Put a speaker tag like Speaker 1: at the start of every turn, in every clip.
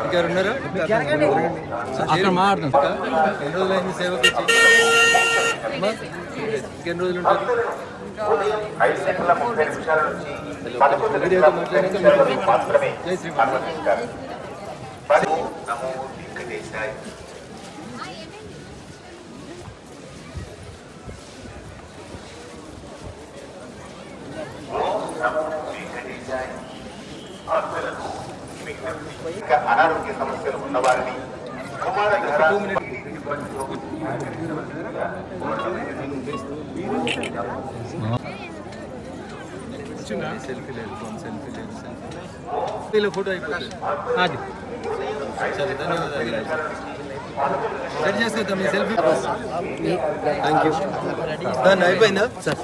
Speaker 1: ఇంకెవరున్నారా?
Speaker 2: అక్కడ మాట్లాడుతాం.
Speaker 1: ఎన్ని రోజులైంది సేవకు వచ్చి? ఇంకెన్ని రోజులు ఉంటారు? వీడియోతో మాట్లాడాక జై శ్రీరామ్.
Speaker 3: అనారోగ్య సమస్యలు ఉన్నవారిని
Speaker 1: ఫోటో అయిపోతుంది. సరే, ధన్యవాదాలు. సెట్ చేసుకుంటాం మీ సెల్ఫీ. Thank you. దాన్ని అయిపోయిందా సార్?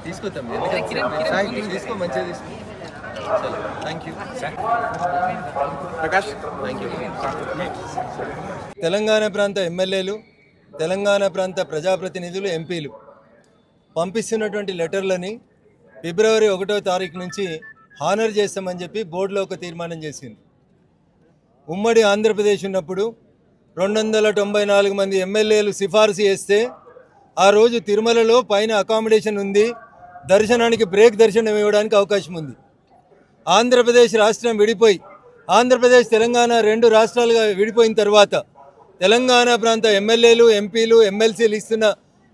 Speaker 1: తీసుకొద్దాం. తీసుకో, మంచిగా తీసుకో. Thank you Prakash. Thank you. Telangana ప్రాంత ఎమ్మెల్యేలు, తెలంగాణ ప్రాంత ప్రజాప్రతినిధులు, ఎంపీలు పంపిస్తున్నటువంటి లెటర్లని ఫిబ్రవరి 1వ తారీఖు నుంచి హానర్ చేస్తామని చెప్పి బోర్డులో ఒక తీర్మానం చేసింది. ఉమ్మడి ఆంధ్రప్రదేశ్ ఉన్నప్పుడు 294 మంది ఎమ్మెల్యేలు సిఫార్సు చేస్తే ఆ రోజు తిరుమలలో పైన అకామిడేషన్ ఉంది, దర్శనానికి బ్రేక్ దర్శనం ఇవ్వడానికి అవకాశం ఉంది. ఆంధ్రప్రదేశ్ రాష్ట్రం విడిపోయి ఆంధ్రప్రదేశ్ తెలంగాణ 2 రాష్ట్రాలుగా విడిపోయిన తర్వాత తెలంగాణ ప్రాంత ఎమ్మెల్యేలు, ఎంపీలు, ఎమ్మెల్సీలు ఇస్తున్న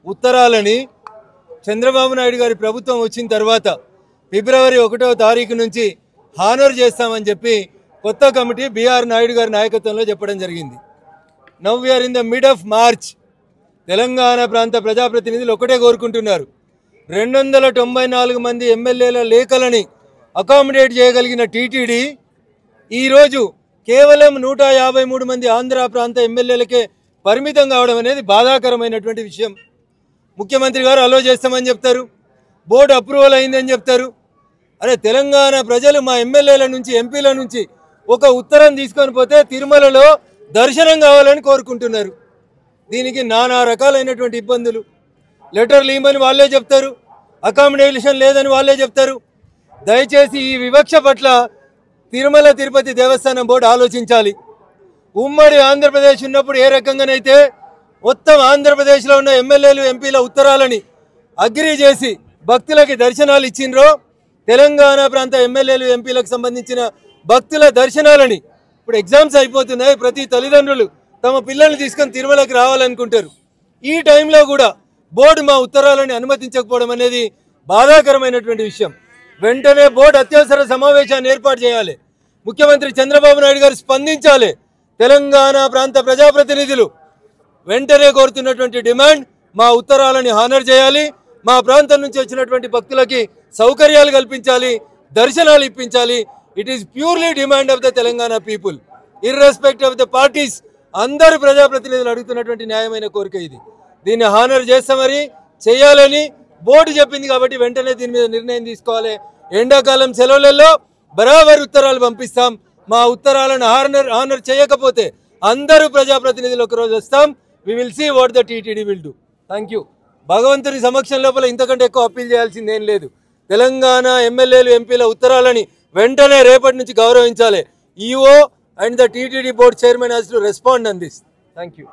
Speaker 1: ఉత్తరాలని చంద్రబాబు నాయుడు గారి ప్రభుత్వం వచ్చిన తర్వాత ఫిబ్రవరి 1వ తారీఖు నుంచి హానర్ చేస్తామని చెప్పి కొత్త కమిటీ బిఆర్ నాయుడు గారి నాయకత్వంలో చెప్పడం జరిగింది. Now we are in the mid of March. Telangana ప్రాంత ప్రజాప్రతినిధులు ఒకటే కోరుకుంటున్నారు, 294 మంది ఎమ్మెల్యేల లేఖలని అకామిడేట్ చేయగలిగిన టీటీడీ ఈరోజు కేవలం 153 మంది ఆంధ్ర ప్రాంత ఎమ్మెల్యేలకే పరిమితం కావడం అనేది బాధాకరమైనటువంటి విషయం. ముఖ్యమంత్రి గారు అలో చేస్తామని చెప్తారు, బోర్డు అప్రూవల్ అయిందని చెప్తారు. అరే, తెలంగాణ ప్రజలు మా ఎమ్మెల్యేల నుంచి, ఎంపీల నుంచి ఒక ఉత్తరం తీసుకొని పోతే తిరుమలలో దర్శనం కావాలని కోరుకుంటున్నారు. దీనికి నానా రకాలైనటువంటి ఇబ్బందులు. లెటర్లు ఇవ్వమని వాళ్ళే చెప్తారు, అకామిడేషన్ లేదని వాళ్ళే చెప్తారు. దయచేసి ఈ వివక్ష పట్ల తిరుమల తిరుపతి దేవస్థానం బోర్డు ఆలోచించాలి. ఉమ్మడి ఆంధ్రప్రదేశ్ ఉన్నప్పుడు ఏ రకంగానైతే మొత్తం ఆంధ్రప్రదేశ్లో ఉన్న ఎమ్మెల్యేలు, ఎంపీల ఉత్తరాలని అగ్రీ చేసి భక్తులకి దర్శనాలు ఇచ్చిండ్రో, తెలంగాణ ప్రాంత ఎమ్మెల్యేలు, ఎంపీలకు సంబంధించిన భక్తుల దర్శనాలని ఇప్పుడు ఎగ్జామ్స్ అయిపోతున్నాయి. ప్రతి తల్లిదండ్రులు తమ పిల్లల్ని తీసుకొని తిరుమలకి రావాలనుకుంటారు. ఈ టైంలో కూడా బోర్డు మా ఉత్తరాలని అనుమతించకపోవడం అనేది బాధాకరమైనటువంటి విషయం. వెంటనే బోర్డు అత్యవసర సమావేశాన్ని ఏర్పాటు చేయాలి. ముఖ్యమంత్రి చంద్రబాబు నాయుడు గారు స్పందించాలి. తెలంగాణ ప్రాంత ప్రజాప్రతినిధులు వెంటనే కోరుతున్నటువంటి డిమాండ్, మా ఉత్తరాలని హానర్ చేయాలి, మా ప్రాంతం నుంచి వచ్చినటువంటి భక్తులకి సౌకర్యాలు కల్పించాలి, దర్శనాలు ఇప్పించాలి. It is purely demand of the Telangana people, irrespective of the parties. అందరు ప్రజాప్రతినిధులు అడుగుతున్నటువంటి న్యాయమైన కోరిక ఇది. దీన్ని హానర్ చేస్తామని చేయాలని బోర్డు చెప్పింది కాబట్టి వెంటనే దీని మీద నిర్ణయం తీసుకోవాలి. ఎండాకాలం సెలవులలో బరాబర్ ఉత్తరాలు పంపిస్తాం. మా ఉత్తరాలను హానర్ చేయకపోతే అందరూ ప్రజాప్రతినిధులు ఒకరోజు వస్తాం. We will see what the TTD will do. Thank you. భగవంతుని సమక్షం లోపల ఇంతకంటే ఎక్కువ అప్పీల్ చేయాల్సింది ఏం లేదు. తెలంగాణ ఎమ్మెల్యేలు, ఎంపీల ఉత్తరాలని వెంటనే రేపటి నుంచి గౌరవించాలి. EO and the TTD board chairman has to respond on this. Thank you.